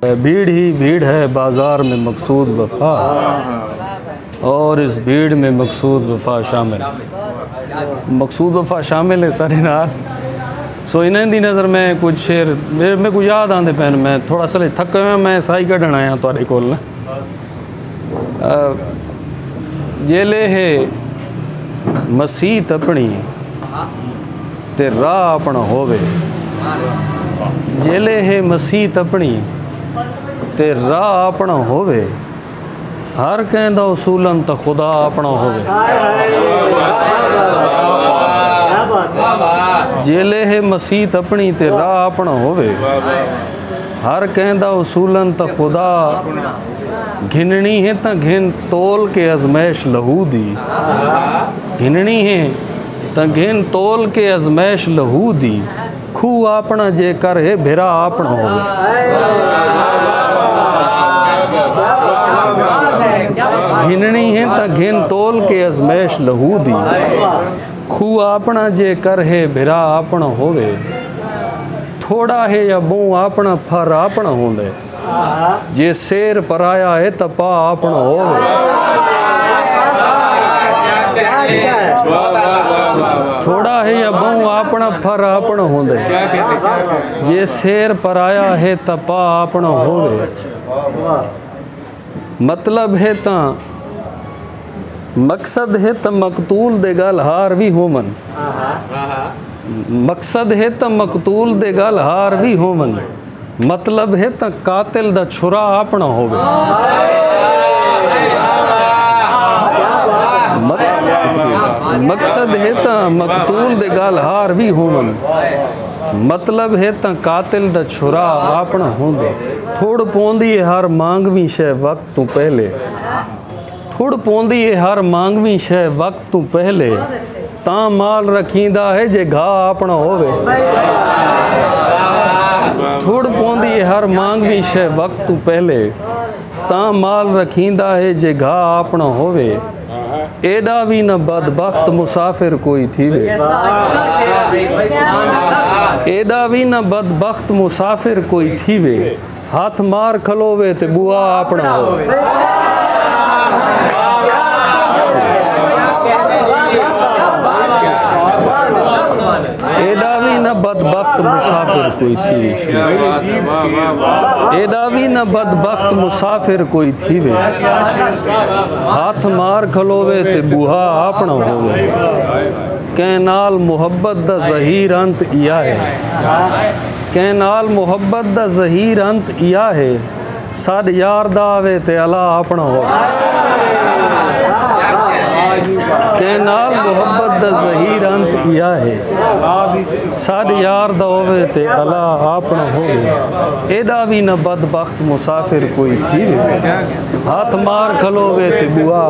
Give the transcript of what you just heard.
भीड़ ही भीड़ है बाज़ार में मकसूद वफ़ा, और इस भीड़ में मकसूद वफ़ा शामिल। मकसूद वफ़ा शामिल है सारे नाल। सो इन्हें दी नज़र में कुछ शेर मेरे को याद आते पैन, मैं थोड़ा सा थक हुआ, मैं साई कढ़न आया तुहाडे कोल। जेले है मसीत अपनी ते राह अपना होवे, जेले है मसीत अपनी ते राह अपना होवे, हर कहंदा उसूलन तो खुदा अपना होवे। जेले है मसीत अपनी ते राह अपना होवे, हर कहंदा उसूलन तो खुदा, घिननी है तो घिन तोल के अजमैश लहू दी, घिननी है तो घिन तोल के अजमैश लहू दी, खू अपना जे कर है भिरा अपना होवे। घिननी है तो घिन तोल के अजमैश लहू दी, खू अपना जे कर है भिरा अपना होवे, थोड़ा है या बहु अपना फर अपना होंदे, जे शेर पराया है तो पा अपना होवे। थोड़ा है या बहु अपना फर अपना होंदे, जे शेर पराया है तो पा अपना होवे। मतलब है ता मकसद है तो मकतूल दे गल हार भी होमन, मकसद है तो मकतूल दे गल हार भी होमन, मतलब है तो कातिल दा छुरा अपना होवे। मकसद है तो मकतूल दे गल हार भी होमन, मतलब है तो कातिल दा छुरा अपना होवे। थोड़ पौंदी है हर मांगवी शे वक्त तू पहले, थोड़ पौंदी है हर मांगवी शे वक्त तू पहले, ता माल रखींदा है जे घा अपना होवे। थोड़ पौंदी है हर मांगवी शे वक्त तू पहले, ता माल रखींदा है जे घा अपना होवे। एदा भी न बदबख्त मुसाफिर कोई थीवे, एदा भी न बदबख्त मुसाफिर कोई थीवे, हाथ मार खलोवे ते बुआ अपना होवे। एदा भी न बदबख्त मुसाफिर कोई थीवे, एदा भी न बदबख्त मुसाफिर कोई थीवे, हाथ मार खलोवे ते बुहा अपना होवे। कैनाल मुहब्बत दा ज़हीर अंत इया है, कैनाल मुहब्बत दा ज़हीर अंत इया है, सद यार दावे ते अला अपना होवे। कैनाल मुहब्बत दा ज़हीर अंत इया है, सद यार दावे ते अला अपना होवे। एदा भी न बदबख्त मुसाफिर कोई थीवे, हाथ मार खलोवे ते बुआ।